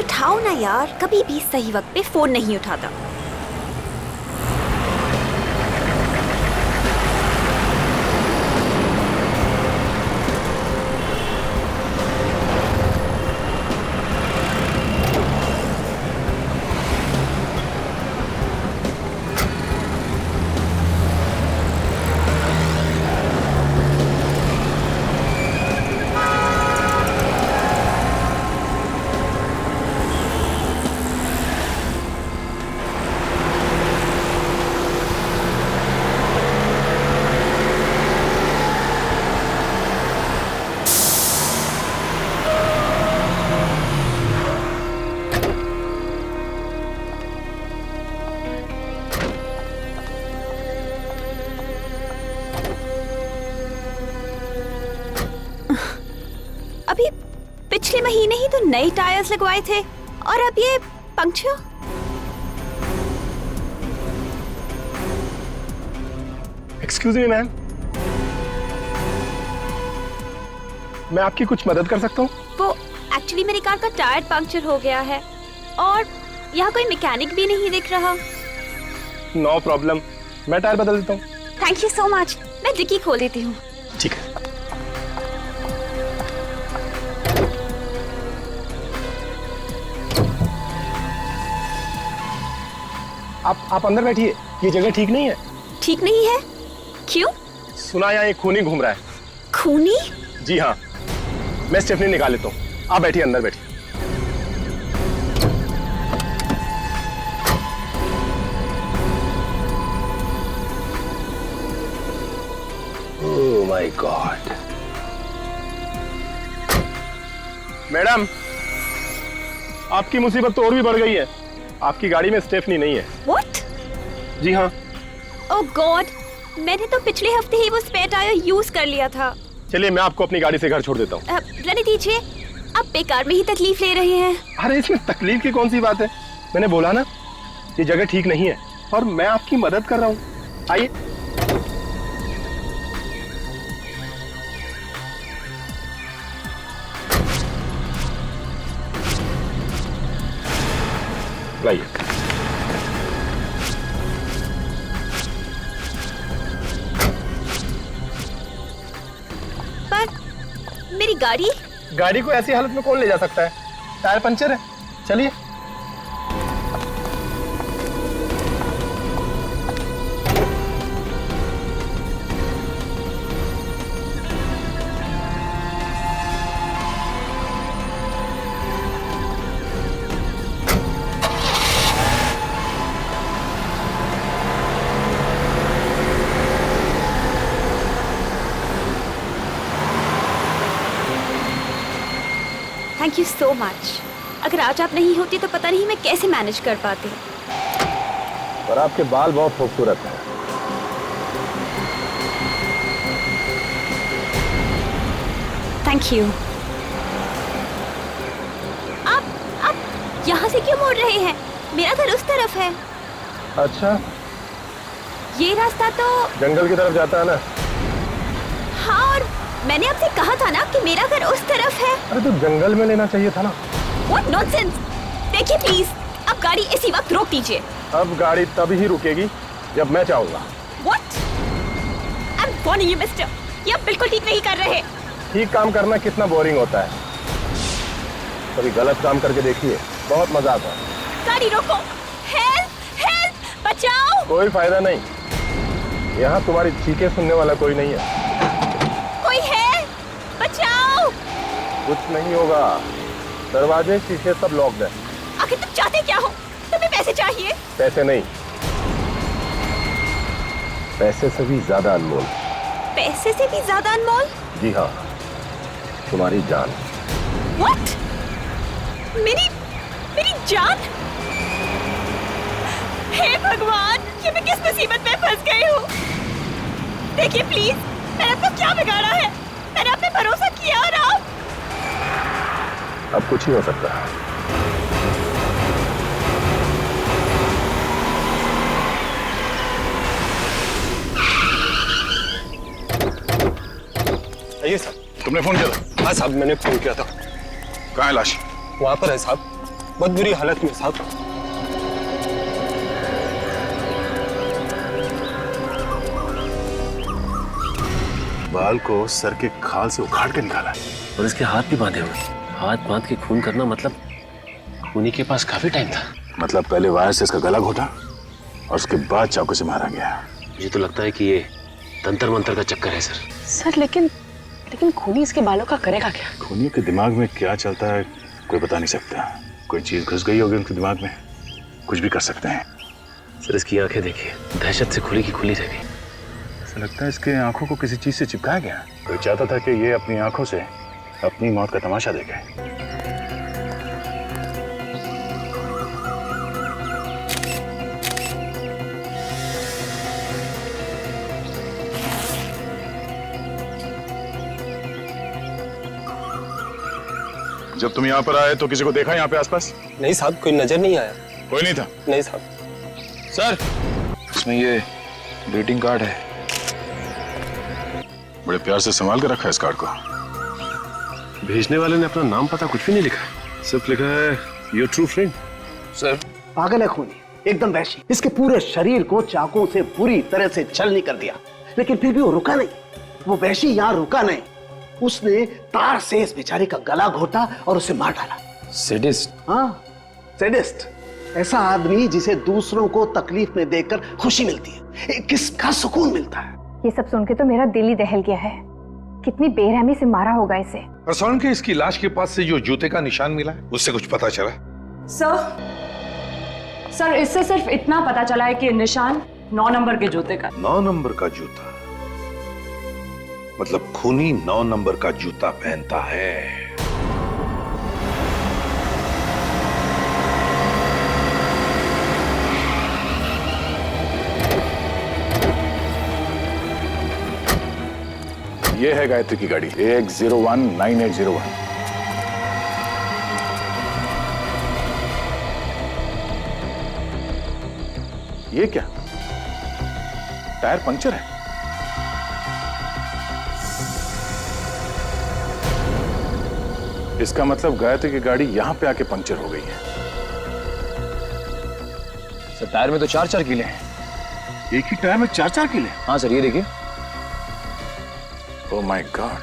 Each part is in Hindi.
उठाओ ना यार, कभी भी सही वक्त पे फोन नहीं उठाता। अभी पिछले महीने ही तो नए टायर्स लगवाए थे और अब ये पंक्चर। एक्सक्यूज मी मैम, मैं आपकी कुछ मदद कर सकता हूँ? वो एक्चुअली मेरी कार का टायर पंक्चर हो गया है और यहाँ कोई मैकेनिक भी नहीं दिख रहा। नो प्रॉब्लम, मैं टायर बदल देता हूँ। Thank you so much. मैं डिक्की खोल देती हूँ। ठीक है। आप अंदर बैठिए, ये जगह ठीक नहीं है। ठीक नहीं है? क्यों? सुना यहाँ एक खूनी घूम रहा है। खूनी? जी हाँ, मैं स्टेफनी निकाल लेता हूँ। आप बैठिए, अंदर बैठिए। ओह माय गॉड। मैडम, आपकी मुसीबत तो और भी बढ़ गई है। आपकी गाड़ी में स्टेफनी नहीं है। What? जी हाँ। ओह गॉड, मैंने तो पिछले हफ्ते ही वो स्पेयर टायर यूज कर लिया था। चलिए, मैं आपको अपनी गाड़ी से घर छोड़ देता हूँ। रहने दीजिए, आप बेकार में ही तकलीफ ले रहे हैं। अरे इसमें तकलीफ की कौन सी बात है? मैंने बोला ना, ये जगह ठीक नहीं है और मैं आपकी मदद कर रहा हूँ। आइए। लाइए। पर मेरी गाड़ी को ऐसी हालत में कौन ले जा सकता है? टायर पंचर है। चलिए। Thank you so much. अगर आज आप नहीं होती तो पता नहीं मैं कैसे मैनेज कर पाती। पर आपके बाल बहुत खूबसूरत हैं। Thank you. आप यहाँ से क्यों मुड़ रहे हैं? मेरा घर उस तरफ है। अच्छा, ये रास्ता तो जंगल की तरफ जाता है ना? हाँ, और मैंने आपसे कहा था ना कि मेरा घर उस तरफ है। अरे तो जंगल में लेना चाहिए था ना। What nonsense! देखिए प्लीज, अब गाड़ी इसी वक्त रोक दीजिए। अब गाड़ी तब ही रुकेगी जब मैं चाहूंगा। What? I'm warning you, mister. ये आप बिल्कुल ठीक नहीं कर रहे। ठीक काम करना कितना बोरिंग होता है। कभी गलत काम करके देखिए, बहुत मजा आता है। गाड़ी रोको। Help! Help! बचाओ! कोई फायदा नहीं, यहाँ तुम्हारी चीखें सुनने वाला कोई नहीं है। कोई है? बचाओ! कुछ नहीं होगा, दरवाजे शीशे सब लॉक्ड है। आखिर तुम चाहते क्या हो? तुम्हें पैसे चाहिए? पैसे नहीं, पैसे से भी ज्यादा अनमोल। पैसे से भी ज्यादा अनमोल? जी हाँ, तुम्हारी जान। What? मेरी जान? हे भगवान, ये मैं किस मुसीबत में फंस गई हूँ? देखिए प्लीज, मैंने आपको क्या बिगाड़ा है? मैंने आप पे भरोसा किया और आप। अब कुछ नहीं हो सकता। साहब, तुमने फोन किया था? हाँ साहब, मैंने फोन किया था। कहाँ है लाश? वहां पर है साहब। बहुत बुरी हालत में साहब। बाल को सर के खाल से उखाड़ के निकाला और इसके हाथ भी बांधे हुए। हाथ बांध के खून करना मतलब खूनी के पास काफी टाइम था। मतलब पहले वायर से इसका गला घोटा और उसके बाद चाकू से मारा गया। मुझे तो लगता है कि ये तंत्र मंत्र का चक्कर है सर। सर लेकिन खूनी इसके बालों का करेगा क्या? खूनी के दिमाग में क्या चलता है कोई बता नहीं सकता। कोई चीज घुस गई होगी उनके दिमाग में, कुछ भी कर सकते हैं। सर इसकी आंखें देखिए, दहशत से खुली की खुली रह गई। ऐसा लगता है इसके आंखों को किसी चीज से चिपकाया गया। कोई चाहता था कि ये अपनी आंखों से अपनी मौत का तमाशा देखे। जब तुम यहाँ पर आए तो किसी को देखा यहाँ पे आसपास? नहीं साहब, कोई नजर नहीं आया। कोई नहीं था? नहीं साहब। सर, इसमें ये ग्रीटिंग कार्ड है। बड़े प्यार से संभाल कर रखा है इस कार्ड को। भेजने वाले ने अपना नाम पता कुछ भी नहीं लिखा, सिर्फ लिखा है योर ट्रू फ्रेंड। सर पागल है खूनी, एकदम वैशी। इसके पूरे शरीर को चाकू से पूरी तरह से छलनी कर दिया, लेकिन फिर भी वो रुका नहीं। वो वैशी यहाँ रुका नहीं, उसने तार से इस बेचारे का गला घोटा और उसे मार डाला। सैडिस्ट? हाँ, सैडिस्ट। ऐसा आदमी जिसे दूसरों को तकलीफ में देखकर खुशी मिलती है, किसका सुकून मिलता है। ये सब सुन के तो मेरा दिल ही दहल गया है। कितनी बेरहमी से मारा होगा इसे। प्रसन्न के इसकी लाश के पास से जो जूते का निशान मिला है उससे कुछ पता चला? सर इससे सिर्फ इतना पता चला है कि निशान 9 नंबर के जूते का। 9 नंबर का जूता? मतलब खूनी 9 नंबर का जूता पहनता है। ये है गायत्री की गाड़ी 1019801। ये क्या, टायर पंक्चर है? इसका मतलब गायत्री की गाड़ी यहां पे आके पंक्चर हो गई है। सर टायर में तो 4-4 कीले हैं। एक ही टायर में 4-4 कीले? हाँ सर, ये देखिए। ओह माय गॉड,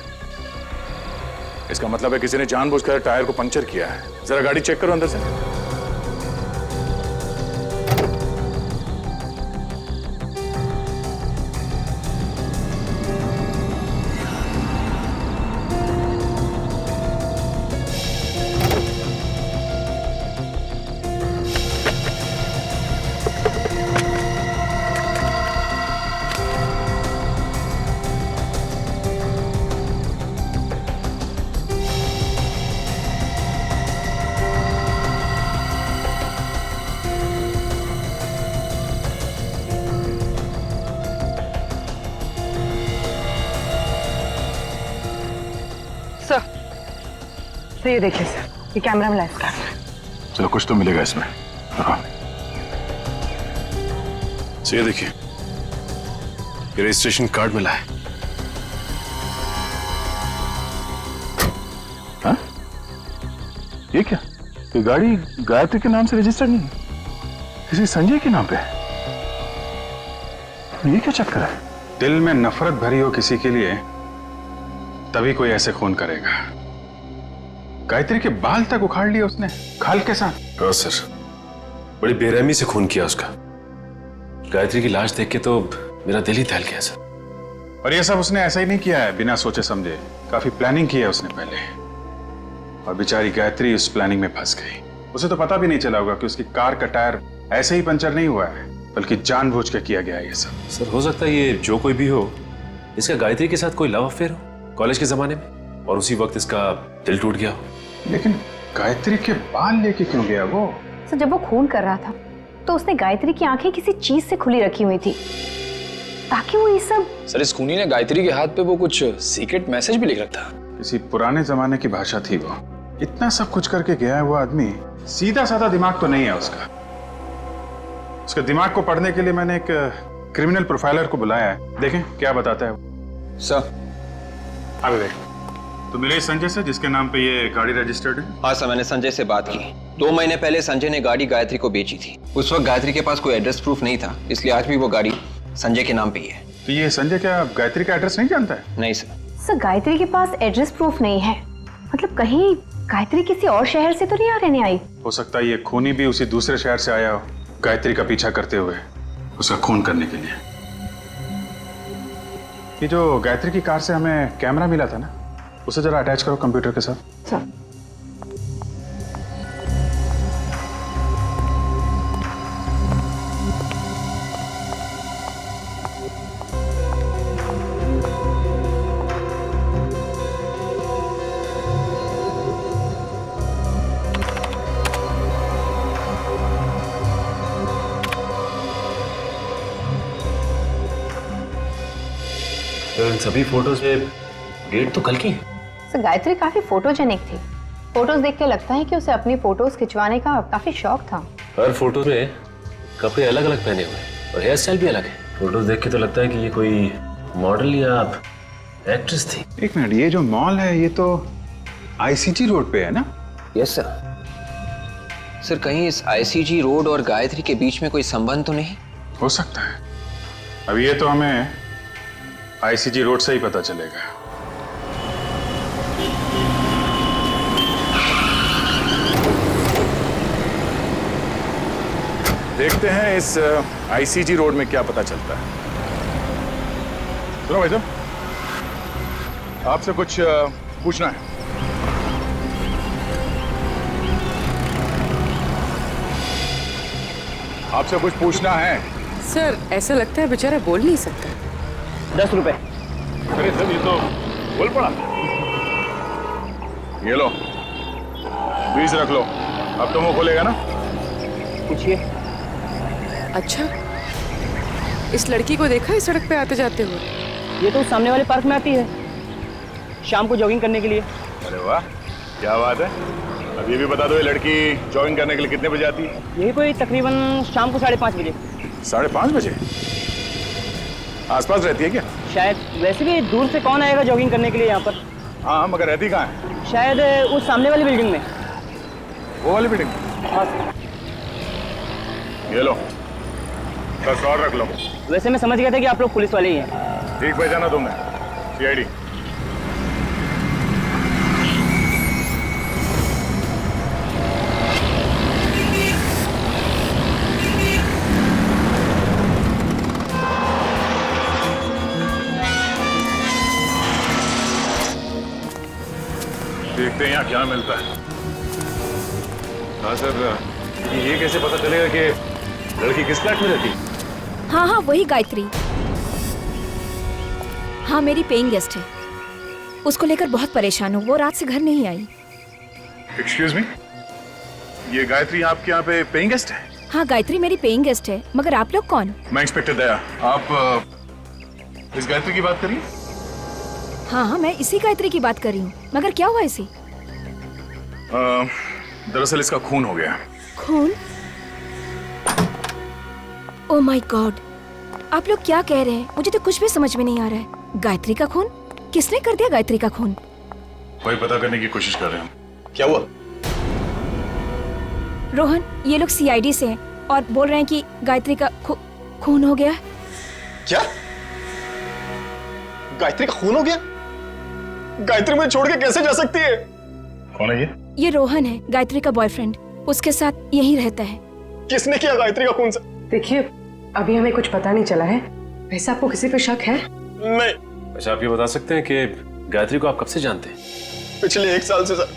इसका मतलब है किसी ने जानबूझकर टायर को पंक्चर किया है। जरा गाड़ी चेक करो अंदर से। सर ये देखिए सर, ये कैमरा में लाइव कर। चलो कुछ तो मिलेगा इसमें। ये देखिए, ये रजिस्ट्रेशन कार्ड मिला है। हाँ? ये क्या, ये गाड़ी गायत्री के नाम से रजिस्टर्ड नहीं है, किसी संजय के नाम पे है। ये क्या चक्कर है? दिल में नफरत भरी हो किसी के लिए तभी कोई ऐसे खून करेगा। गायत्री के बाल तक उखाड़ लिए उसने खाल के साथ। हाँ सर, बड़ी बेरहमी से खून किया उसका। गायत्री की लाश देख के तो मेरा दिल ही दहल गया सर। और ये सब उसने ऐसा ही नहीं किया है बिना सोचे समझे, काफी प्लानिंग की है उसने पहले। और बेचारी गायत्री उस प्लानिंग में फंस गई। उसे तो पता भी नहीं चला होगा कि उसकी कार का टायर ऐसे ही पंचर नहीं हुआ है, बल्कि जानबूझ के किया गया है ये सब। सर हो सकता है ये जो कोई भी हो, इसका गायत्री के साथ कोई लव अफेयर हो कॉलेज के जमाने में, और उसी वक्त इसका दिल टूट गया हो। लेकिन गायत्री के बाल लेके क्यों गया वो? सर जब वो खून कर रहा था तो उसने गायत्री की आंखें किसी चीज से खुली रखी हुई थी ताकि वो ये सब। सर इस खूनी ने गायत्री के हाथ पे वो कुछ सीक्रेट मैसेज भी लिख रखा था। किसी पुराने जमाने की भाषा थी वो। इतना सब कुछ करके गया है वो आदमी, सीधा साधा दिमाग तो नहीं है उसका। उसके दिमाग को पढ़ने के लिए मैंने एक क्रिमिनल प्रोफाइलर को बुलाया है, देखें क्या बताता है वो। सर अभी देख। तो मिले संजय से जिसके नाम पे ये गाड़ी रजिस्टर्ड है? हाँ सर, मैंने संजय से बात की। 2 महीने पहले संजय ने गाड़ी गायत्री को बेची थी। उस वक्त गायत्री के पास कोई एड्रेस प्रूफ नहीं था, इसलिए आज भी वो गाड़ी संजय के नाम पे ही है। तो ये संजय क्या गायत्री का एड्रेस नहीं जानता है? नहीं सर। सर गायत्री के पास एड्रेस प्रूफ नहीं है, मतलब कहीं गायत्री किसी और शहर से तो नहीं आ रहने आई? हो सकता है ये खूनी भी उसी दूसरे शहर से आया हो, गायत्री का पीछा करते हुए उसका खून करने के लिए। ये जो गायत्री की कार से हमें कैमरा मिला था ना, उसे जरा अटैच करो कंप्यूटर के साथ। सर तो इन सभी फोटोज में डेट तो कल की है। सर गायत्री काफी फोटोजेनिक थी। फोटोज देख के लगता है कि उसे अपनी फोटोज खिंचवाने का काफी शौक था। हर फोटो में कपड़े अलग अलग पहने हुए हैं और हेयर स्टाइल भी अलग है। फोटोज देख के तो लगता है कि ये कोई मॉडल या एक्ट्रेस थी। एक मिनट, ये जो मॉल है ये तो आईसीजी रोड पे है ना? Yes sir. सर कहीं इस आईसीजी रोड और गायत्री के बीच में कोई संबंध तो नहीं? हो सकता है। अब ये तो हमें आईसीजी रोड से ही पता चलेगा। देखते हैं इस आईसीजी रोड में क्या पता चलता है। सुनो भाई साहब, आपसे कुछ पूछना है। आपसे कुछ पूछना है। सर ऐसा लगता है बेचारा बोल नहीं सकता। 10 रुपए। अरे सर ये तो बोल पड़ा। ये लो 20 रख लो। अब तो मुंह खोलेगा ना? पूछिए। अच्छा, इस लड़की को देखा है सड़क पे आते जाते हुए? ये तो सामने वाले पार्क में आती है शाम को जॉगिंग करने के लिए। अरे वाह, क्या बात है। अब ये भी बता दो, ये लड़की जॉगिंग करने के लिए कितने बजे आती है? यही कोई तकरीबन शाम को 5:30 बजे। 5:30 बजे? आसपास रहती है क्या? शायद। वैसे भी दूर से कौन आएगा जॉगिंग करने के लिए यहाँ पर? हाँ, मगर रहती कहाँ है? शायद उस सामने वाली बिल्डिंग में। वो वाली बिल्डिंग? हाँ। ये लो 10 और रख लो। वैसे मैं समझ गया था कि आप लोग पुलिस वाले ही हैं। ठीक पहचाना तुमने? सीआईडी। देखते हैं यहाँ क्या मिलता है। हाँ सर, ये कैसे पता चलेगा कि लड़की किस फ्लैट में रहती है? हाँ हाँ वही गायत्री। हाँ मेरी पेइंग गेस्ट है। उसको लेकर बहुत परेशान हूँ, वो रात से घर नहीं आई। एक्सक्यूज मी, ये गायत्री आपके यहाँ पे पेइंग गेस्ट है? हाँ गायत्री मेरी पेइंग गेस्ट है, मगर आप लोग कौन? मैं इंस्पेक्टर दया। आप इस गायत्री की बात करिए। हाँ हाँ मैं इसी गायत्री की बात कर रही हूँ, मगर क्या हुआ इसी? दरअसल इसका खून हो गया। खून? ओह माय गॉड, आप लोग क्या कह रहे हैं? मुझे तो कुछ भी समझ में नहीं आ रहा है। गायत्री का खून? किसने कर दिया गायत्री का खून? वही पता करने की कोशिश कर रहे हैं। क्या हुआ? रोहन, ये लोग सीआईडी से हैं और बोल रहे हैं कि गायत्री का खून हो गया। क्या? गायत्री का खून हो गया? गायत्री मुझे छोड़ के कैसे जा सकती है? कौन है ये? ये रोहन है, गायत्री का बॉयफ्रेंड। उसके साथ यहीं रहता है। किसने किया गायत्री का खून? देखिए अभी हमें कुछ पता नहीं चला है। वैसे आपको किसी पे शक है? नहीं। अच्छा आप ये बता सकते हैं कि गायत्री को आप कब से जानते हैं? पिछले 1 साल से सर।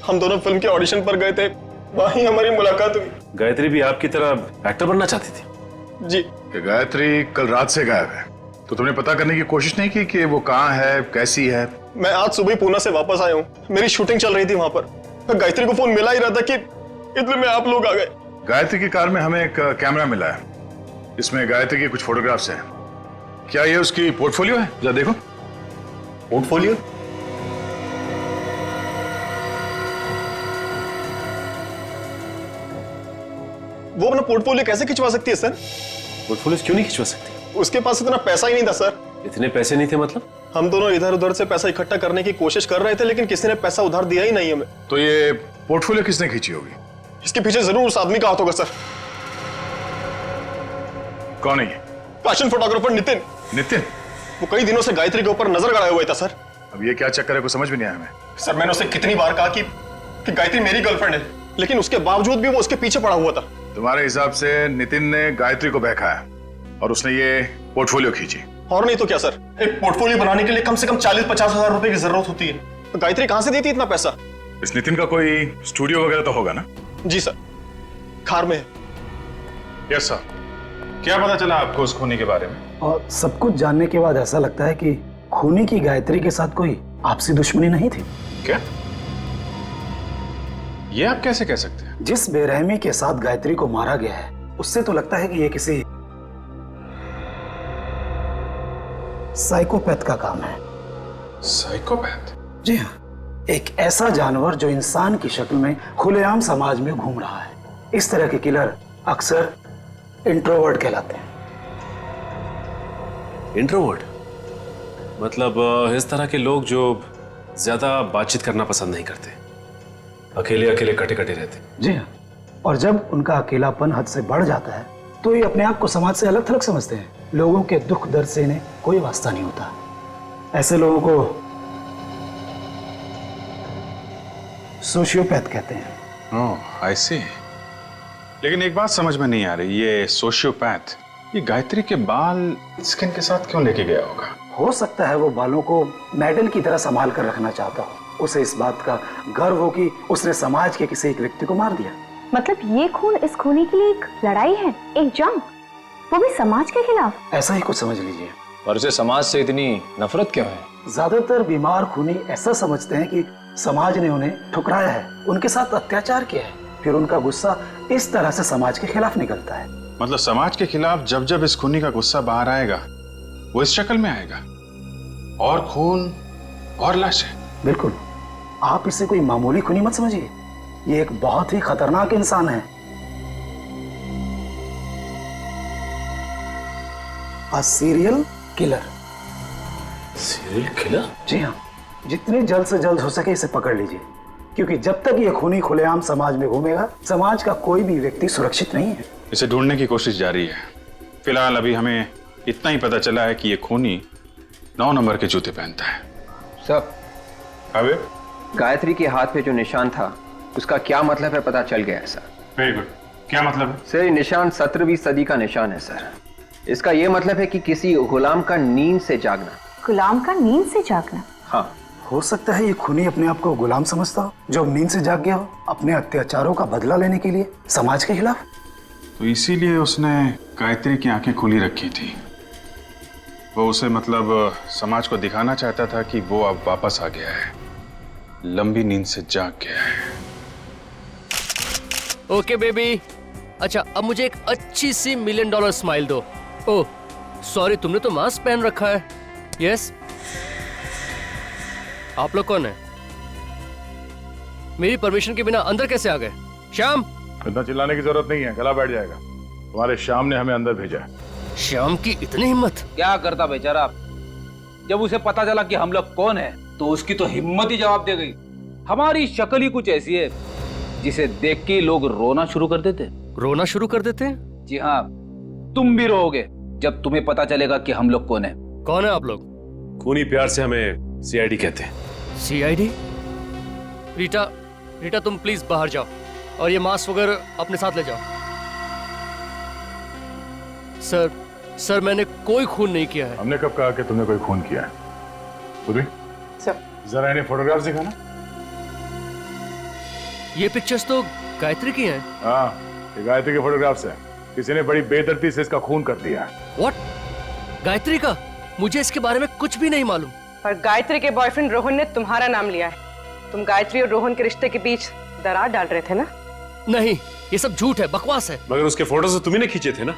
हम दोनों फिल्म के ऑडिशन पर गए थे, वहीं हमारी मुलाकात हुई। गायत्री भी आपकी तरह एक्टर बनना चाहती थी? जी। गायत्री कल रात से गायब है, तो तुमने पता करने की कोशिश नहीं की कि वो कहाँ है, कैसी है? मैं आज सुबह पूना से वापस आया हूँ, मेरी शूटिंग चल रही थी वहां पर। गायत्री को फोन मिला ही रहा था कि इतने में आप लोग आ गए। गायत्री की कार में हमें एक कैमरा मिला है, इसमें गायत्री की कुछ फोटोग्राफ्स हैं। क्या ये उसकी पोर्टफोलियो है? जरा देखो। पोर्टफोलियो? वो अपना पोर्टफोलियो कैसे खिंचवा सकती है सर? पोर्टफोलियो क्यों नहीं खिंचवा सकती? उसके पास इतना पैसा ही नहीं था सर। इतने पैसे नहीं थे मतलब? हम दोनों इधर उधर से पैसा इकट्ठा करने की कोशिश कर रहे थे, लेकिन किसी ने पैसा उधार दिया ही नहीं हमें। तो ये पोर्टफोलियो किसने खींची होगी? इसके पीछे जरूर उस आदमी का हाथ होगा सर। कौन है ये? Fashion photographer Nitin. नितिन? वो कई दिनों से गायत्री के ऊपर नजर गड़ाया हुआ था सर। अब ये क्या चक्कर है, कुछ समझ भी नहीं आया हमें। सर मैंने उसे कितनी बार कहा कि गायत्री मेरी गर्लफ्रेंड है, लेकिन उसके बावजूद भी वो उसके पीछे पड़ा हुआ था। तुम्हारे हिसाब से नितिन ने गायत्री को बहकाया और उसने ये पोर्टफोलियो खींची? और नहीं तो क्या सर, एक पोर्टफोलियो बनाने के लिए कम से कम 40-50 हजार रुपए की जरूरत होती है। तो गायत्री कहां से देती इतना पैसा? इस नितिन का कोई स्टूडियो वगैरह तो होगा ना? जी सर, खार में है। Yes sir. क्या पता चला आपको उस खूनी के बारे में? और सब कुछ जानने के बाद ऐसा लगता है कि खूनी की गायत्री के साथ कोई आपसी दुश्मनी नहीं थी। क्या? ये आप कैसे कह सकते हैं? जिस बेरहमी के साथ गायत्री को मारा गया है, उससे तो लगता है कि ये किसी साइकोपैथ का काम है। साइकोपैथ? जी हाँ, एक ऐसा जानवर जो इंसान की शक्ल में खुलेआम समाज में घूम रहा है। इस तरह के किलर अक्सर इंट्रोवर्ट कहलाते हैं। इंट्रोवर्ट मतलब इस तरह के लोग जो ज्यादा बातचीत करना पसंद नहीं करते, अकेले अकेले कटे कटे रहते। जी हाँ, और जब उनका अकेलापन हद से बढ़ जाता है तो ये अपने आप को समाज से अलग थलग समझते हैं। लोगों के दुख दर्द से इन्हें कोई वास्ता नहीं होता। ऐसे लोगों को सोशियोपैथ कहते हैं। ओह, आई सी। लेकिन एक बात समझ में नहीं आ रही, ये सोशियोपैथ ये गायत्री के बाल स्किन के साथ क्यों लेके गया होगा? हो सकता है वो बालों को मेडल की तरह संभाल कर रखना चाहता हो। उसे इस बात का गर्व हो कि उसने समाज के किसी एक व्यक्ति को मार दिया। मतलब ये खून इस खूनी के लिए एक लड़ाई है, एक जंग, वो भी समाज के खिलाफ। ऐसा ही कुछ समझ लीजिए। पर उसे समाज से इतनी नफरत क्यों है? ज्यादातर बीमार खूनी ऐसा समझते हैं कि समाज ने उन्हें ठुकराया है, उनके साथ अत्याचार किया है, फिर उनका गुस्सा इस तरह से समाज के खिलाफ निकलता है। मतलब समाज के खिलाफ जब जब इस खूनी का गुस्सा बाहर आएगा वो इस शक्ल में आएगा, और खून और लाशें। बिल्कुल, आप इसे कोई मामूली खूनी मत समझिए, ये एक बहुत ही खतरनाक इंसान है। A serial killer. Serial killer? जी हाँ, जितनी जल्द से जल्द हो सके इसे पकड़ लीजिए, क्योंकि जब तक ये खूनी खुलेआम समाज में घूमेगा, समाज का कोई भी व्यक्ति सुरक्षित नहीं है। इसे ढूंढने की कोशिश जारी है। फिलहाल अभी हमें इतना ही पता चला है कि ये खूनी 9 नंबर के जूते पहनता है। सर, अबे गायत्री के हाथ पे जो निशान था उसका क्या मतलब है पता चल गया है सर। Very good. क्या मतलब है? सर, ये निशान 17वीं सदी का निशान है सर। इसका ये मतलब है कि किसी गुलाम का नींद से जागना। गुलाम का नींद से जागना? हाँ। हो सकता है ये खूनी अपने आप को गुलाम समझता हो, जो नींद से जाग गया हो अपने अत्याचारों का बदला लेने के लिए समाज के खिलाफ। तो इसीलिए उसने गायत्री की आंखें खुली रखी थी। वो उसे मतलब समाज को दिखाना चाहता था कि वो अब वापस आ गया है, लंबी नींद से जाग गया है। ओके बेबी, अच्छा अब मुझे एक अच्छी सी $1 मिलियन स्माइल दो। ओह सॉरी, तुमने तो मास्क पहन रखा है। यस, आप लोग कौन है? मेरी परमिशन के बिना अंदर कैसे आ गए? श्याम! इतना चिल्लाने की जरूरत नहीं है, गला बैठ जाएगा। तुम्हारे श्याम ने हमें अंदर भेजा है। श्याम की इतनी हिम्मत? क्या करता बेचारा, जब उसे पता चला कि हम लोग कौन है तो उसकी तो हिम्मत ही जवाब दे गई। हमारी शक्ल ही कुछ ऐसी है जिसे देख के लोग रोना शुरू कर देते। रोना शुरू कर देते हैं? जी हाँ, तुम भी रोओगे जब तुम्हें पता चलेगा कि हम लोग कौन है। कौन है आप लोग? खूनी प्यार से हमें सीआईडी कहते हैं। सीआईडी? रीटा, रीटा तुम प्लीज बाहर जाओ और ये मास्क वगैरह अपने साथ ले जाओ। सर मैंने कोई खून नहीं किया है। हमने कब कहा कि तुमने कोई खून किया है? बुद्धि, जरा इन्हें फोटोग्राफ दिखाना। ये पिक्चर्स तो गायत्री की हैं। हाँ, ये गायत्री के फोटोग्राफ्स हैं। किसी ने बड़ी बेदर्दी से इसका खून कर दिया। व्हाट? गायत्री का? मुझे इसके बारे में कुछ भी नहीं मालूम। पर गायत्री के बॉयफ्रेंड रोहन ने तुम्हारा नाम लिया है। तुम गायत्री और रोहन के रिश्ते के बीच दरार डाल रहे थे ना? नहीं, ये सब झूठ है, बकवास है। मगर उसके फोटोज तो तुम्ही ने खींचे थे ना,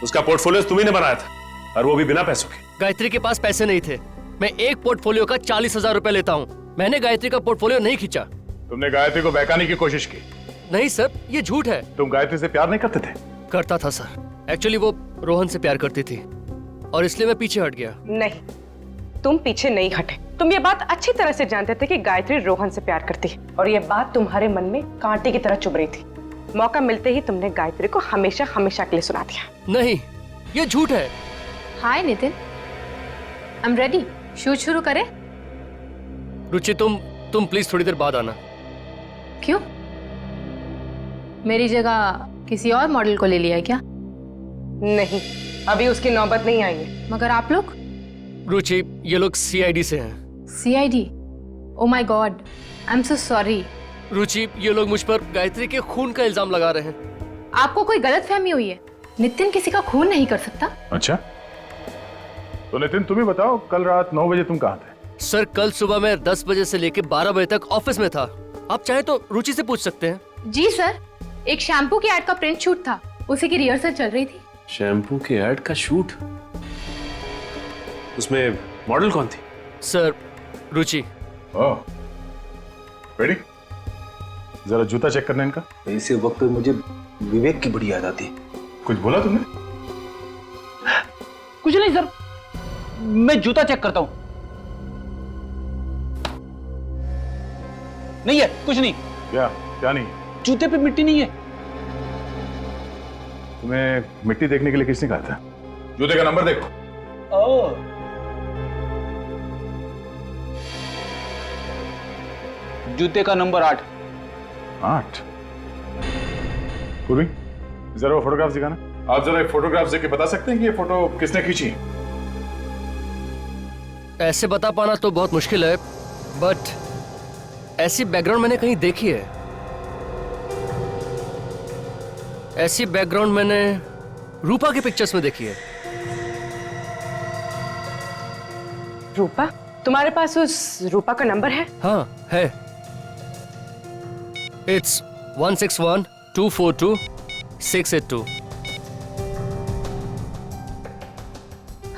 उसका पोर्टफोलियो तुम्ही ने बनाया था, और वो भी बिना पैसों के। गायत्री के पास पैसे नहीं थे। मैं एक पोर्टफोलियो का 40,000 रुपए लेता हूँ। मैंने गायत्री का पोर्टफोलियो नहीं खींचा। तुमने गायत्री को बहकाने की कोशिश की? नहीं सर, ये झूठ है। तुम गायत्री से प्यार नहीं करते थे? करता था सर। एक्चुअली वो रोहन से प्यार करती थी और इसलिए मैं पीछे हट गया। नहीं, तुम पीछे नहीं हटे। तुम ये बात अच्छी तरह से जानते थे कि गायत्री रोहन से प्यार करती है और ये बात तुम्हारे मन में कांटे की तरह चुभ रही थी। मौका मिलते ही तुमने गायत्री को हमेशा हमेशा के लिए सुना दिया। नहीं, ये झूठ है। Hi Nitin, I am ready. Shoot शुरू करें? रुचि तुम प्लीज थोड़ी देर बाद आना। क्यों? मेरी जगह किसी और मॉडल को ले लिया है क्या? नहीं, अभी उसकी नौबत नहीं आई है। मगर आप लोग? रुचि, ये लोग सीआईडी से हैं। CID? Oh my God, I am so sorry. Ruchi, ये लोग मुझ पर गायत्री के खून का इल्जाम लगा रहे हैं। आपको कोई गलतफहमी हुई है। नितिन किसी का खून नहीं कर सकता। अच्छा, तो नितिन तुम ही बताओ, कल रात 9 बजे तुम कहाँ थे? सर, कल सुबह मैं 10 बजे से लेकर 12 बजे तक ऑफिस में था। आप चाहे तो रुचि से पूछ सकते हैं। जी सर, एक शैम्पू की ऐड का प्रिंट शूट था, उसी की रिहर्सल चल रही थी। शैम्पू के ऐड का शूट? उसमें मॉडल कौन थी? सर, रुचि। ओह, रेडी? जरा जूता चेक करना इनका। ऐसे वक्त पे मुझे विवेक की बड़ी याद आती। कुछ बोला तुमने? कुछ नहीं सर, मैं जूता चेक करता हूं। नहीं है, कुछ नहीं। क्या नहीं? जूते पे मिट्टी नहीं है। तुम्हें मिट्टी देखने के लिए किसने कहा था? जूते का नंबर देखो। जूते का नंबर 8। 8? पूर्वी, जरा वो फोटोग्राफ दिखाना। आप जरा एक फोटोग्राफ देख के बता सकते हैं कि ये फोटो किसने खींची? ऐसे बता पाना तो बहुत मुश्किल है, बट ऐसी बैकग्राउंड मैंने कहीं देखी है। ऐसी बैकग्राउंड मैंने रूपा के पिक्चर्स में देखी है। रूपा? तुम्हारे पास उस रूपा का नंबर है? हाँ, है। It's 161-242-682।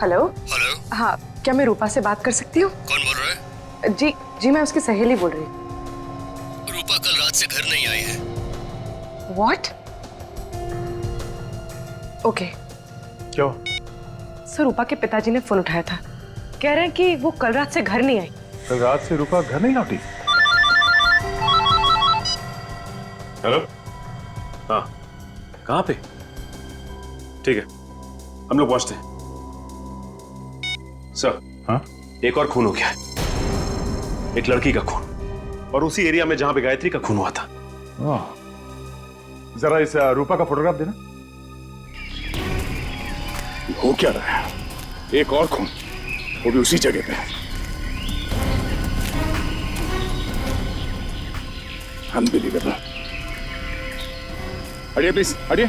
हेलो? हेलो? हाँ, क्या मैं रूपा से बात कर सकती हूँ? कौन बोल रहा है? जी, मैं उसकी सहेली बोल रही हूँ। रूपा कल रात से घर नहीं आई है। What? ओके। क्या? सर, रूपा के पिताजी ने फोन उठाया था, कह रहे हैं कि वो कल रात से घर नहीं आई। कल रात से रूपा घर नहीं लौटी? हेलो? हाँ, कहाँ पे? ठीक है, हम लोग पहुंचते हैं। सर, हाँ? एक और खून हो गया है, एक लड़की का खून, और उसी एरिया में जहां पे गायत्री का खून हुआ था। जरा इस रूपा का फोटोग्राफ देना। हो क्या रहा है? एक और खून, वो भी उसी जगह पे। अनबिलीवेबल। हटिए प्लीज, हटिए।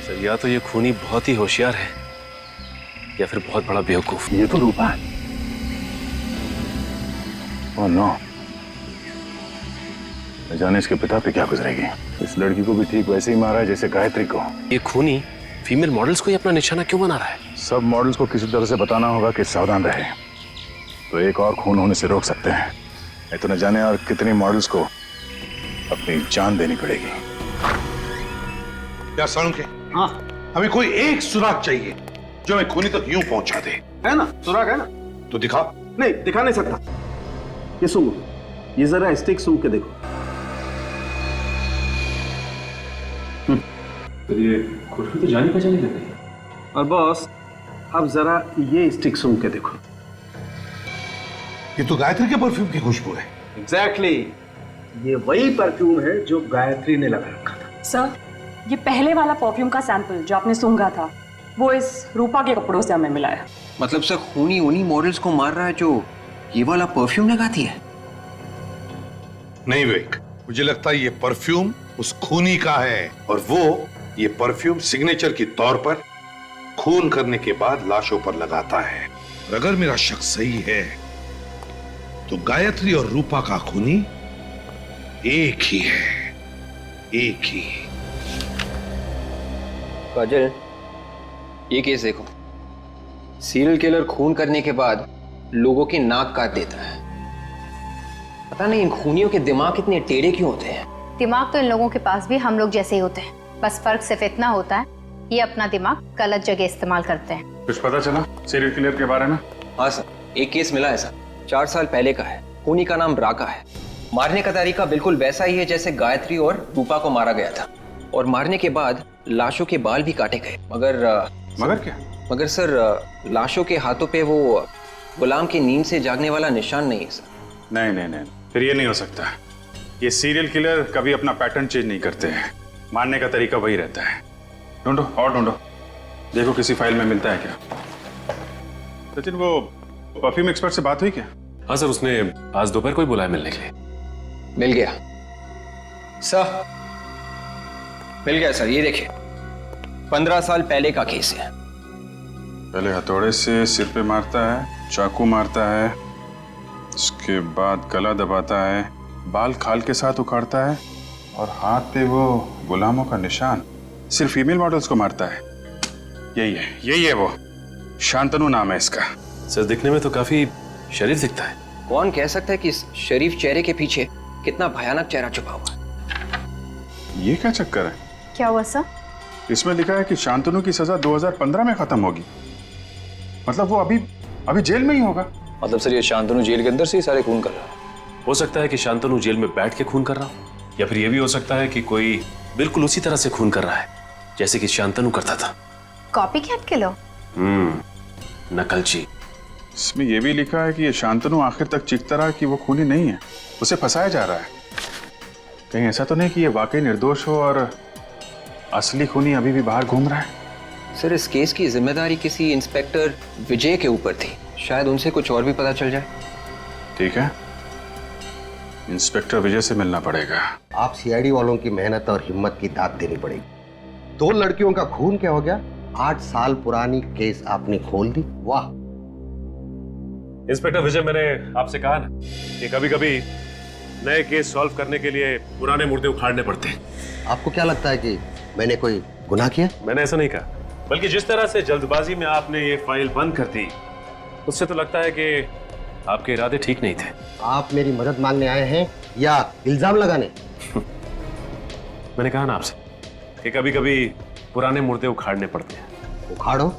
सर, या तो ये खूनी बहुत ही होशियार है या फिर बहुत बड़ा बेवकूफ। ये तो रूपा है। ओह नो, न जाने इसके पिता पे क्या गुजरेगी। इस लड़की को भी ठीक वैसे ही मारा है जैसे गायत्री को। ये खूनी फीमेल मॉडल्स को ही अपना निशाना क्यों बना रहा है? सब मॉडल्स को किसी तरह से बताना होगा कि सावधान रहे, तो एक और खून होने से रोक सकते हैं। नहीं तो न जाने और कितनी मॉडल्स को अपनी जान देनी पड़ेगी। क्या सालुंखे? हाँ, हमें कोई एक सुराग चाहिए जो हमें खूनी तक यूं पहुंचा दे। है ना, सुराग है ना? तो दिखा। नहीं, दिखा नहीं सकता। ये सूंघो, ये जरा स्टिक सूंघ के देखो। तो ये खुशबू तो जानी पहचानी लग रही है। और बॉस, अब जरा ये स्टिक सूंघ के देखो। ये तो गायत्री के परफ्यूम की खुशबू है। एग्जैक्टली, ये वही परफ्यूम है जो गायत्री ने लगा रखा था। सर, ये पहले वाला परफ्यूम का सैंपल जो आपने सूंघा था, वो इस रूपा के कपड़ों से हमें मिला है। मतलब सर, खूनी उन्हीं मॉडल्स को मार रहा है जो ये वाला परफ्यूम लगाती है? नहीं विवेक, मुझे लगता है ये परफ्यूम उस खूनी का है, और वो ये परफ्यूम सिग्नेचर के तौर पर खून करने के बाद लाशों पर लगाता है। और अगर मेरा शक सही है तो गायत्री और रूपा का खूनी एक ही है, एक ही। काजल, ये केस देखो। सीरियल किलर खून करने के बाद लोगों की नाक काट देता है। पता नहीं इन खूनियों के दिमाग इतने टेढ़े क्यों होते हैं। दिमाग तो इन लोगों के पास भी हम लोग जैसे ही होते हैं, बस फर्क सिर्फ इतना होता है, ये अपना दिमाग गलत जगह इस्तेमाल करते हैं। कुछ पता चला सीरियल किलर के बारे में? हाँ सर, एक केस मिला है सर, 4 साल पहले का है। खूनी का नाम राका है। मारने का तरीका बिल्कुल वैसा ही है जैसे गायत्री और रूपा को मारा गया था, और मारने के बाद लाशों के बाल भी काटे गए। मगर क्या? मगर सर, लाशों के हाथों पे वो गुलाम की नींद से जागने वाला निशान नहीं है सर। नहीं नहीं नहीं, फिर ये नहीं हो सकता। ये सीरियल किलर कभी अपना पैटर्न चेंज नहीं करते हैं, मारने का तरीका वही रहता है। ढूंढो और ढूंढो, देखो किसी फाइल में मिलता है क्या। सचिन, वो परफ्यूम एक्सपर्ट से बात हुई क्या? हाँ सर, उसने आज दोपहर को ही बुलाया मिलने के लिए। मिल गया सर, मिल गया सर। ये देखिए, 15 साल पहले का केस है। पहले हथौड़े से सिर पे मारता है, चाकू मारता है, उसके बाद गला दबाता है, बाल खाल के साथ उखाड़ता है, और हाथ पे वो गुलामों का निशान। सिर्फ फीमेल मॉडल्स को मारता है। यही है वो। शांतनु नाम है इसका। सर, दिखने में तो काफी शरीफ दिखता है। कौन कह सकता है कि इस शरीफ चेहरे के पीछे कितना भयानक चेहरा छुपा हुआ है? ये क्या चक्कर है? क्या हुआ सर? इसमें लिखा है कि शांतनु की सजा 2015 में खत्म होगी। मतलब वो अभी जेल में ही होगा। मतलब सर, ये शांतनु जेल के अंदर से ही सारे खून कर रहा है? हो सकता है कि शांतनु जेल में बैठ के खून कर रहा हो, या फिर यह भी हो सकता है कि कोई बिल्कुल उसी तरह से खून कर रहा है जैसे कि शांतनु करता था। कॉपी कैट के लो। नकलची। इसमें यह भी लिखा है कि ये शांतनु आखिर तक चीखता रहा कि वो खूनी नहीं है, उसे फंसाया जा रहा है। कहीं ऐसा तो नहीं कि ये वाकई निर्दोष हो और असली खूनी अभी भी बाहर घूम रहा है? सर, इस केस की जिम्मेदारी किसी इंस्पेक्टर विजय के ऊपर थी। शायद उनसे कुछ और भी पता चल जाए। ठीक है, इंस्पेक्टर विजय से मिलना पड़ेगा। आप सीआईडी वालों की मेहनत और हिम्मत की दाद देनी पड़ेगी। 2 लड़कियों का खून क्या हो गया? 8 साल पुरानी केस आपने खोल दी। वाह इंस्पेक्टर विजय, मैंने आपसे कहा ना कि कभी कभी नए केस सॉल्व करने के लिए पुराने मुर्दे उखाड़ने पड़ते हैं। आपको क्या लगता है कि मैंने कोई गुनाह किया? मैंने ऐसा नहीं कहा, बल्कि जिस तरह से जल्दबाजी में आपने ये फाइल बंद कर दी, उससे तो लगता है कि आपके इरादे ठीक नहीं थे। आप मेरी मदद मांगने आए हैं या इल्जाम लगाने? मैंने कहा ना आपसे कि कभी कभी पुराने मुर्दे उखाड़ने पड़ते हैं। उखाड़ो,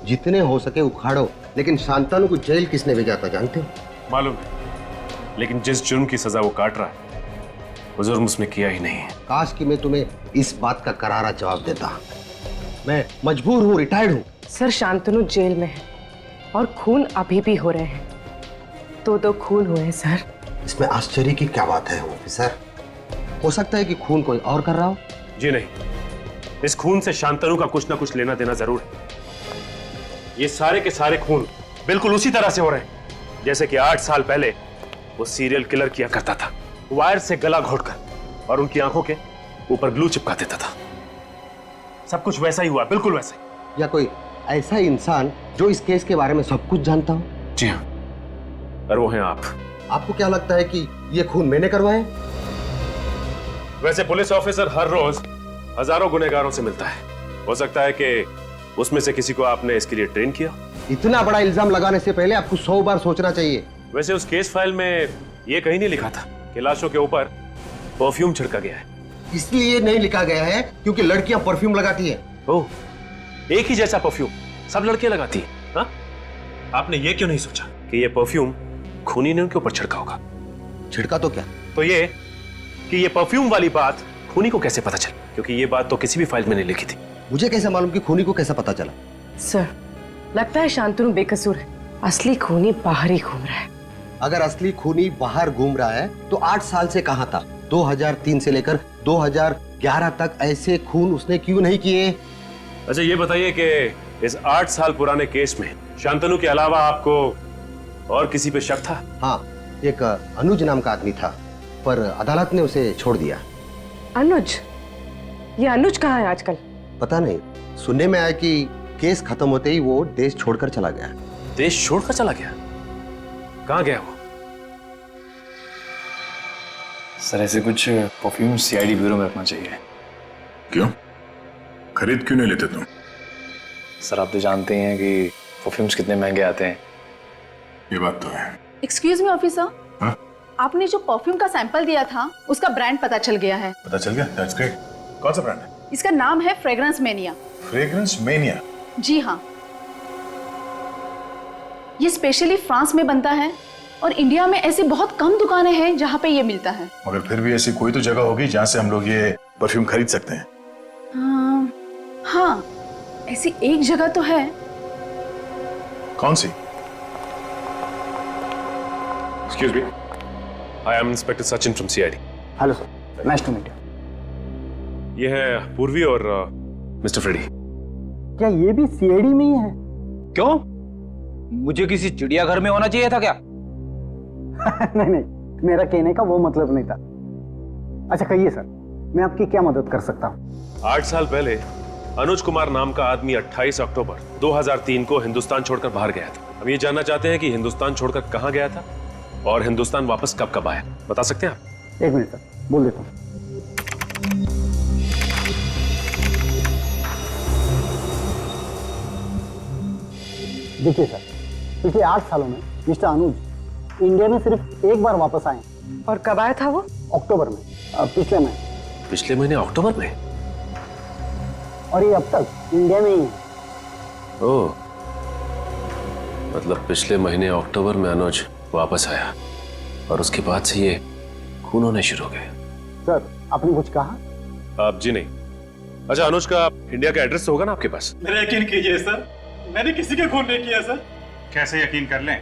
जितने हो सके उखाड़ो, लेकिन शांतनु को जेल किसने भेजा था जानते हो? मालूम है, लेकिन जिस जुर्म की सजा वो काट रहा है वो जुर्म उसने किया ही नहीं है। काश कि मैं तुम्हें इस बात का करारा जवाब देता। मैं मजबूर हूँ, रिटायर्ड हूँ। सर, शांतनु जेल में है और खून अभी भी हो रहे हैं। 2 खून हुए हैं सर। इसमें आश्चर्य की क्या बात है ऑफिसर? हो सकता है कि खून कोई और कर रहा हो। जी नहीं, इस खून से शांतनु का कुछ ना कुछ लेना देना जरूर है। ये सारे के सारे खून बिल्कुल उसी तरह से हो रहे हैं जैसे कि 8 साल पहले वो सीरियल किलर किया करता था। वायर से गला घोटकर और उनकी आंखों के ऊपर ग्लू चिपका देता था। सब कुछ वैसा ही हुआ, बिल्कुल वैसा ही। या कोई ऐसा इंसान जो इस केस के बारे में सब कुछ जानता हो? जी हाँ, और वो हैं आप। आपको क्या लगता है कि ये खून मैंने करवाए? वैसे पुलिस ऑफिसर हर रोज हजारों गुनहगारों से मिलता है। हो सकता है कि उसमें से किसी को आपने इसके लिए ट्रेन किया। इतना बड़ा इल्जाम लगाने से पहले आपको 100 बार सोचना चाहिए। वैसे उस केस फाइल में ये कहीं नहीं लिखा था कि लाशों के ऊपर परफ्यूम छिड़का गया है। इसलिए नहीं लिखा गया है क्योंकि लड़कियां परफ्यूम लगाती हैं। ओह, एक ही जैसा परफ्यूम सब लड़कियां लगाती हैं। हाँ? आपने ये क्यों नहीं सोचा कि ये परफ्यूम खूनी ने उनके ऊपर छिड़का होगा? छिड़का तो क्या? तो ये कि ये परफ्यूम वाली बात खूनी को कैसे पता चली? क्योंकि ये बात तो किसी भी फाइल में नहीं लिखी थी। मुझे कैसे मालूम कि खूनी को कैसा पता चला? सर, लगता है शांतनु बेकसूर है। असली खूनी बाहर ही घूम रहा है। अगर असली खूनी बाहर घूम रहा है तो 8 साल से कहां था? 2003 से लेकर 2011 तक ऐसे खून उसने क्यों नहीं किए? अच्छा, ये बताइए कि इस 8 साल पुराने केस में शांतनु के अलावा आपको और किसी पे शक था? हाँ, एक अनुज नाम का आदमी था, पर अदालत ने उसे छोड़ दिया। अनुज? ये अनुज कहाँ है आजकल? पता नहीं, सुनने में आया कि केस खत्म होते ही वो देश छोड़कर चला गया। देश छोड़कर चला गया? कहाँ गया वो? सर, ऐसे कुछ परफ्यूम सीआईडी ब्यूरो में रखना चाहिए। क्यों? खरीद क्यों नहीं लेते तुम? सर, आप तो जानते हैं कि परफ्यूम्स कितने महंगे आते हैं। ये बात तो है। एक्सक्यूज मी ऑफिसर, हाँ? आपने जो परफ्यूम का सैंपल दिया था उसका ब्रांड पता चल गया है। पता चल गया? That's great. कौन सा ब्रांड है? इसका नाम है फ्रेग्रेंस मेनिया। Fragrance mania? जी हाँ। ये स्पेशली फ्रांस में बनता है और इंडिया में ऐसी बहुत कम दुकानें हैं जहाँ पे ये मिलता है। मगर फिर भी ऐसी कोई तो जगह होगी जहाँ से हम लोग ये परफ्यूम खरीद सकते हैं। हाँ, ऐसी एक जगह तो है। कौन सी? Excuse me, I am inspector Sachin from CID. Hello sir, nice to meet you. ये है पूर्वी और मिस्टर फ्रेडी। क्या ये भी सीआईडी में ही है? क्यों? मुझे किसी चिड़ियाघर में होना चाहिए था क्या? नहीं, मेरा कहने का वो मतलब नहीं था। अच्छा कहिए सर, मैं आपकी क्या मदद कर सकता हूँ? 8 साल पहले अनुज कुमार नाम का आदमी 28 अक्टूबर 2003 को हिंदुस्तान छोड़कर बाहर गया था। हम ये जानना चाहते हैं कि हिंदुस्तान छोड़कर कहाँ गया था और हिंदुस्तान वापस कब कब आया। बता सकते हैं आप? 1 मिनट सर, बोल देता हूँ। देखिए सर, पिछले 8 सालों में मिस्टर अनुज इंडिया में सिर्फ एक बार वापस आए। और कब आया था वो? अक्टूबर में, पिछले महीने। पिछले महीने अक्टूबर में? और ये अब तक इंडिया में ही है। ओह, मतलब पिछले महीने अक्टूबर में अनुज वापस आया और उसके बाद से ये खून होने शुरू हो गए। सर, आपने कुछ कहा? आप जी नहीं। अच्छा, अनुज का इंडिया का एड्रेस तो होगा ना आपके पास? मेरा यकीन कीजिए सर, मैंने किसी का खून नहीं किया सर। कैसे यकीन कर लें?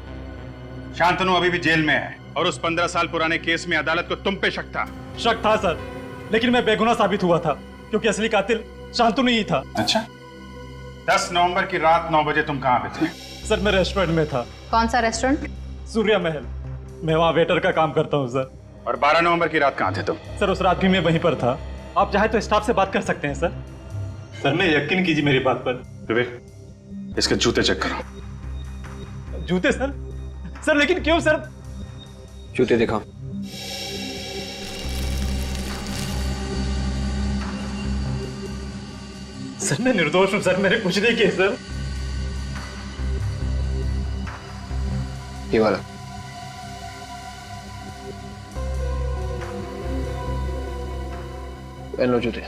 शांतनु अभी भी जेल में है और उस 15 साल पुराने केस में अदालत को तुम पे शक था। शक था सर, लेकिन मैं बेगुनाह साबित हुआ था क्योंकि असली कातिल शांतनु ही था। अच्छा, 10 नवंबर की रात 9 बजे तुम कहाँ पे थे? सर, मैं रेस्टोरेंट में था। कौन सा रेस्टोरेंट? सूर्या महल। मैं वहाँ वेटर का काम करता हूँ सर। और 12 नवंबर की रात कहाँ थे तुम? सर, उस रात भी मैं वहीं पर था। आप चाहे तो स्टाफ से बात कर सकते हैं सर। सर, मैं यकीन कीजिए मेरी बात पर। विवेक, इसके जूते चेक करो। जूते सर? सर लेकिन क्यों सर? जूते दिखाओ। सर, मैं निर्दोष हूं सर, मैंने कुछ नहीं किया सर। ये वाला। पहन लो जूते।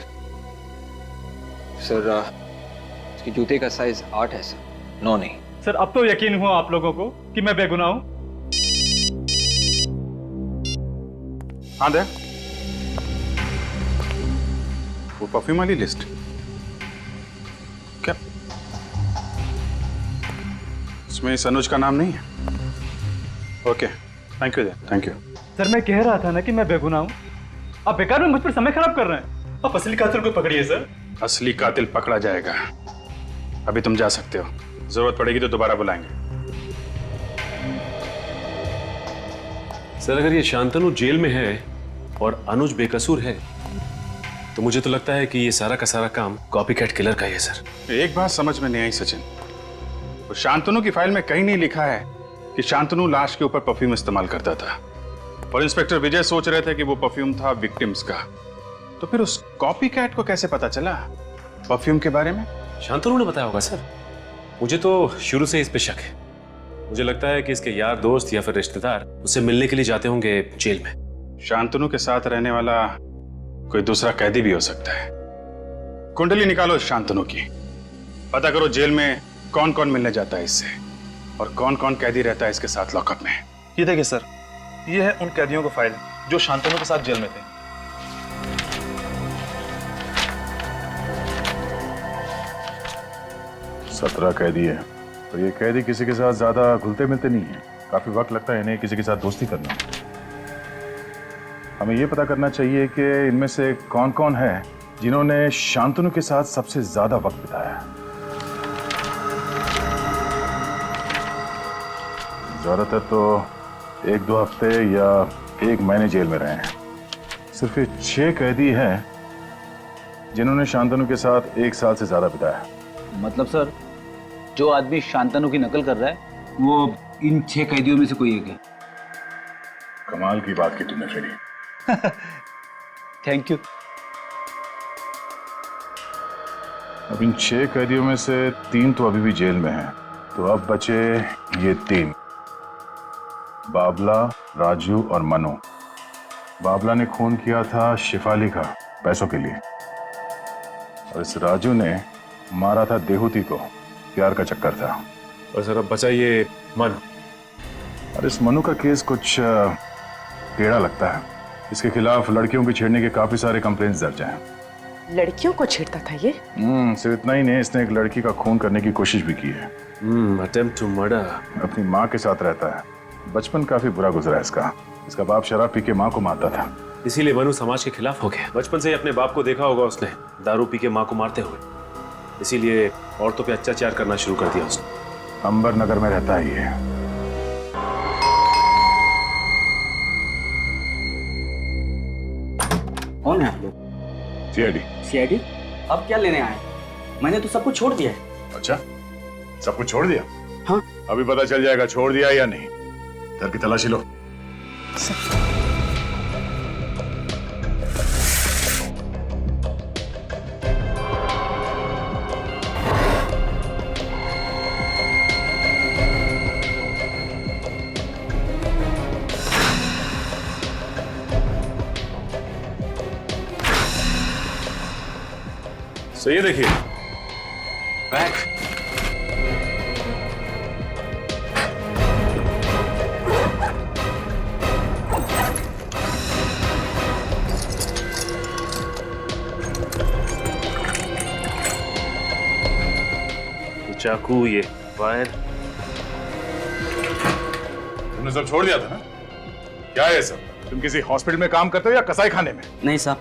सर, इसके जूते का साइज 8 है सर, 9 नहीं। सर, अब तो यकीन हुआ आप लोगों को कि मैं बेगुनाह हूं। हाँ दे वो परफ्यूम वाली लिस्ट। क्या इसमें इस अनुज का नाम नहीं है? Okay, thank you they, thank you. Sir, मैं कह रहा था ना कि मैं बेगुनाह हूं। आप बेकार में मुझ पर समय खराब कर रहे हैं। आप असली कातिल को पकड़िए सर। असली कातिल पकड़ा जाएगा। अभी तुम जा सकते हो, जरूरत पड़ेगी तो दोबारा बुलाएंगे। सर, अगर ये शांतनु जेल में है और अनुज बेकसूर है तो मुझे तो लगता है कि ये सारा का सारा काम कॉपीकैट किलर का ही है सर। एक बात समझ में नहीं आई सचिन, तो शांतनु की फाइल में कहीं नहीं लिखा है कि शांतनु लाश के ऊपर परफ्यूम इस्तेमाल करता था और इंस्पेक्टर विजय सोच रहे थे कि वो परफ्यूम था विक्टिम्स का। तो फिर उस कॉपीकैट को कैसे पता चला परफ्यूम के बारे में? शांतनु ने बताया होगा सर। मुझे तो शुरू से इस पे शक है। मुझे लगता है कि इसके यार दोस्त या फिर रिश्तेदार उससे मिलने के लिए जाते होंगे जेल में। शांतनु के साथ रहने वाला कोई दूसरा कैदी भी हो सकता है। कुंडली निकालो शांतनु की, पता करो जेल में कौन कौन मिलने जाता है इससे और कौन कौन कैदी रहता है इसके साथ लॉकअप में। ये देखिए सर, ये है उन कैदियों का फाइल जो शांतनु के साथ जेल में थे। सत्रह कैदी है और ये कैदी किसी के साथ ज्यादा घुलते मिलते नहीं है। काफी वक्त लगता है इन्हें किसी के साथ दोस्ती करना। हमें ये पता करना चाहिए कि इनमें से कौन कौन है जिन्होंने शांतनु के साथ सबसे ज्यादा वक्त बिताया है। ज्यादातर तो 1-2 हफ्ते या 1 महीने जेल में रहे हैं। सिर्फ ये 6 कैदी हैं जिन्होंने शांतनु के साथ 1 साल से ज्यादा बिताया। मतलब सर, जो आदमी शांतनु की नकल कर रहा है वो इन 6 कैदियों में से कोई एक है। कमाल की बात की तुमने फ्रेडी। Thank you. अब इन 6 कैदियों में से 3 तो अभी भी जेल में हैं, तो अब बचे ये 3, बाबला, राजू और मनु। बाबला ने खून किया था शिफाली का पैसों के लिए और इस राजू ने मारा था देहूती को, प्यार का चक्कर था। और सर अब बचा ये मनु। और इस मनु का केस कुछ टेढ़ा लगता है। इसके खिलाफ लड़कियों की छेड़ने के काफी सारे कंप्लेंट्स दर्ज हैं। लड़कियों को छेड़ता था ये? सिर्फ इतना ही नहीं, इसने एक लड़की का खून करने की कोशिश भी की है। Attempt to murder. अपनी माँ के साथ रहता है। बचपन काफी बुरा गुजरा है इसका। इसका बाप शराब पी के माँ को मारता था, इसीलिए मनु समाज के खिलाफ हो गया। बचपन से ही अपने बाप को देखा होगा उसने दारू पी के माँ को मारते हुए, इसीलिए औरतों पे अत्याचार करना शुरू कर दिया उसने। अंबर नगर में रहता है ये। कौन है आप लोग? सीआईडी। सीआईडी? अब क्या लेने आए? मैंने तो सब कुछ छोड़ दिया है। अच्छा, सब कुछ छोड़ दिया? हाँ। अभी पता चल जाएगा छोड़ दिया या नहीं। घर की तलाशी लो। तो ये देखिए बैग। चाकू, ये वायर। तुमने सब छोड़ दिया था ना? क्या है सब? तुम किसी हॉस्पिटल में काम करते हो या कसाई खाने में? नहीं साहब,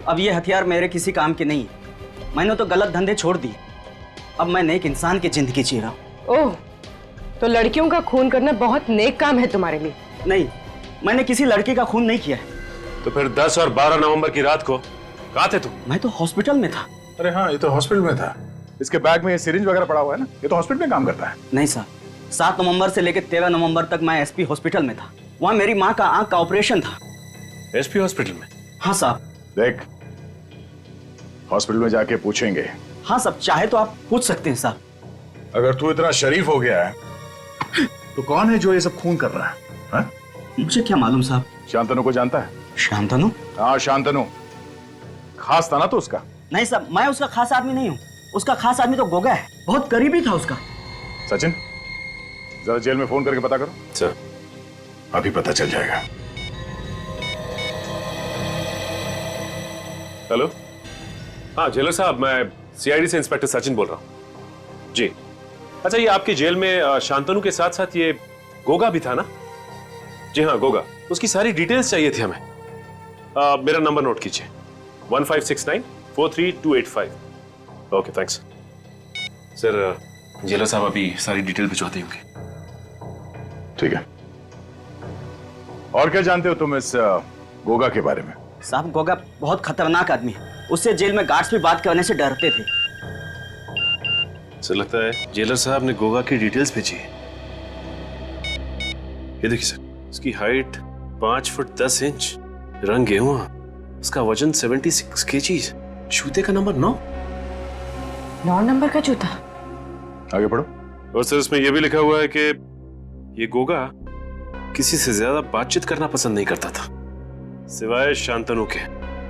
अब ये हथियार मेरे किसी काम के नहीं है। मैंने तो गलत धंधे छोड़ दिए। अब मैं नेक इंसान की जिंदगी जी रहा हूँ। ओह, तो लड़कियों का खून करना बहुत नेक काम है तुम्हारे लिए? नहीं, मैंने किसी लड़की का खून नहीं किया है। तो फिर 10 और 12 नवंबर की रात को कहाँ थे तुम? मैं तो हॉस्पिटल में था। अरे हाँ, ये तो हॉस्पिटल में था। इसके बैग में ये सिरिंज वगैरह पड़ा हुआ है ना, ये तो हॉस्पिटल में काम करता है। नहीं साहब, 7 नवंबर से लेकर 13 नवंबर तक मैं एसपी हॉस्पिटल में था। वहाँ मेरी माँ का आंख का ऑपरेशन था। एसपी हॉस्पिटल में? हाँ साहब। देख, हॉस्पिटल में जाके पूछेंगे। हाँ साहब, चाहे तो आप पूछ सकते हैं साहब। अगर तू इतना शरीफ हो गया है तो कौन है जो ये सब खून कर रहा है? हा? मुझे क्या मालूम साहब। शांतनु को जानता है? शांतनु? हाँ, शांतनु। खास था ना तो उसका? नहीं साहब, मैं उसका खास आदमी नहीं हूँ। उसका खास आदमी तो गोगा है, बहुत करीबी था उसका। सचिन, जरा जेल में फोन करके पता करो। सर। अभी पता चल जाएगा। हेलो। हाँ जेलर साहब, मैं सीआईडी से इंस्पेक्टर सचिन बोल रहा हूँ जी। अच्छा, ये आपकी जेल में शांतनु के साथ साथ ये गोगा भी था ना? जी हाँ, गोगा। उसकी सारी डिटेल्स चाहिए थी हमें। मेरा नंबर नोट कीजिए, 1569432285। Okay, thanks sir. जेलर साहब अभी सारी डिटेल भिजवाते होंगे। ठीक है। और क्या जानते हो तुम इस गोगा के बारे में? साहब, गोगा बहुत खतरनाक आदमी है। उससे जेल में गार्ड्स भी बात करने से डरते थे। सर, लगता है जेलर साहब ने गोगा की डिटेल्स भेजी है। ये देखिए सर, इसकी हाइट 5 फुट 10 इंच, रंग गेहुआ, उसका वजन 76 केजीज, जूते का नंबर 9 नंबर का जूता। आगे पढ़ो। और सर, इसमें यह भी लिखा हुआ है कि ये गोगा किसी से ज्यादा बातचीत करना पसंद नहीं करता था सिवाय शांतनु के,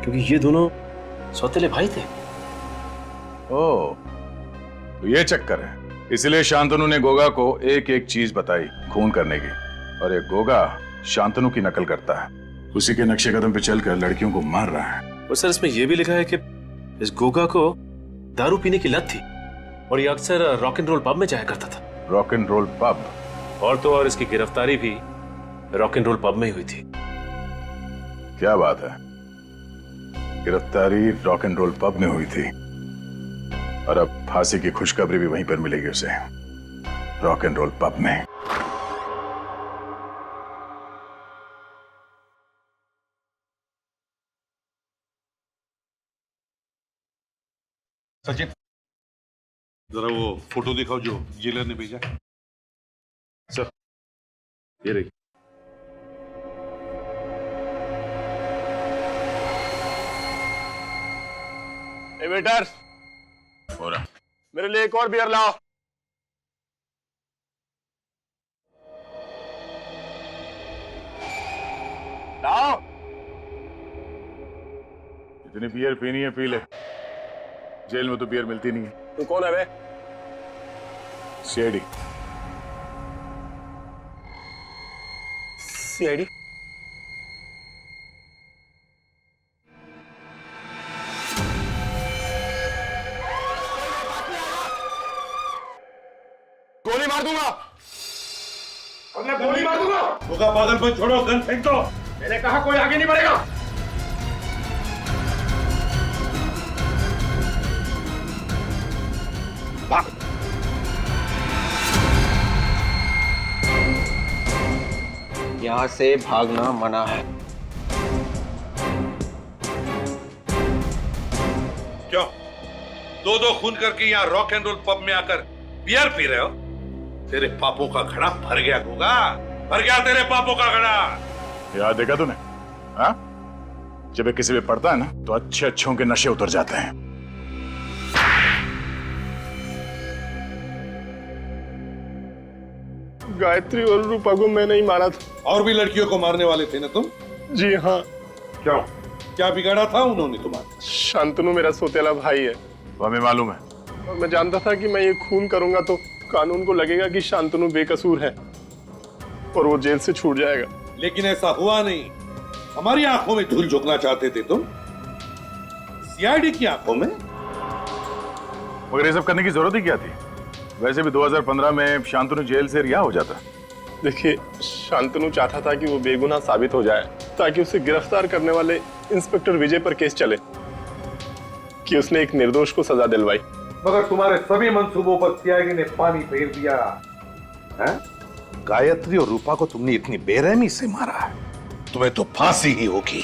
क्योंकि ये दोनों सौतेले भाई थे। ओह, तो ये चक्कर है। इसलिए शांतनु ने गोगा को एक एक चीज बताई खून करने की, और ये गोगा शांतनु की नकल करता है। उसी के नक्शे कदम पे चलकर लड़कियों को मार रहा है। और सर, इसमें यह भी लिखा है कि इस गोगा को दारू पीने की लत थी और ये अक्सर रॉक एंड रोल पब में जाया करता था। Rock and roll pub? और तो और इसकी गिरफ्तारी भी रॉक एंड रोल पब में ही हुई थी। क्या बात है, गिरफ्तारी रॉक एंड रोल पब में हुई थी, और अब फांसी की खुशखबरी भी वहीं पर मिलेगी उसे, रॉक एंड रोल पब में। सचिन, जरा वो फोटो दिखाओ जो जेलर ने भेजा। सर, ये रही। वेटर, हो रहा, मेरे लिए एक और बियर लाओ। लाओ। इतनी बियर पीनी है पी ले, जेल में तो बियर मिलती नहीं है। तू कौन है बे? सीआईडी। सीआईडी? गोली मार दूंगा। गोली मार दूंगा। गोगा पागल मत छोड़ो, गन फेंक दो। मैंने कहा कोई आगे नहीं बढ़ेगा। यहाँ से भागना मना है। क्यों? दो खून करके यहाँ रॉक एंड रोल पब में आकर बियर पी रहे हो? तेरे पापों का घड़ा भर गया गोगा, भर गया तेरे पापों का घड़ा। याद देखा तूने? हाँ? जब ये किसी पे पड़ता है ना तो अच्छे अच्छों के नशे उतर जाते हैं। गायत्री और रूपा को मैंने ही मारा था। और भी लड़कियों को मारने वाले थे ना तुम? जी हाँ। क्यों? क्या बिगाड़ा था उन्होंने तुम्हारा? शांतनु मेरा सोतेला भाई है। वो हमें मालूम है। और मैं जानता था कि मैं ये खून करूंगा तो कानून को लगेगा कि शांतनु बेकसूर है और वो जेल से छूट जाएगा। लेकिन ऐसा हुआ नहीं। हमारी आंखों में धूल झोंकना चाहते थे तुम, सीआईडी की आंखों में। मगर ये सब करने की जरूरत ही क्या थी? वैसे भी 2015 में शांतनु जेल से रिहा हो जाता। देखिए, शांतनु चाहता था कि वो बेगुनाह साबित हो जाए ताकि उसे गिरफ्तार करने वाले इंस्पेक्टर विजय पर केस चले कि उसने एक निर्दोष को सजा दिलवाई। मगर तुम्हारे सभी मंसूबों पर सीआईडी ने पानी फेर दिया है? गायत्री और रूपा को तुमने इतनी बेरहमी से मारा है, तुम्हें तो फांसी ही होगी।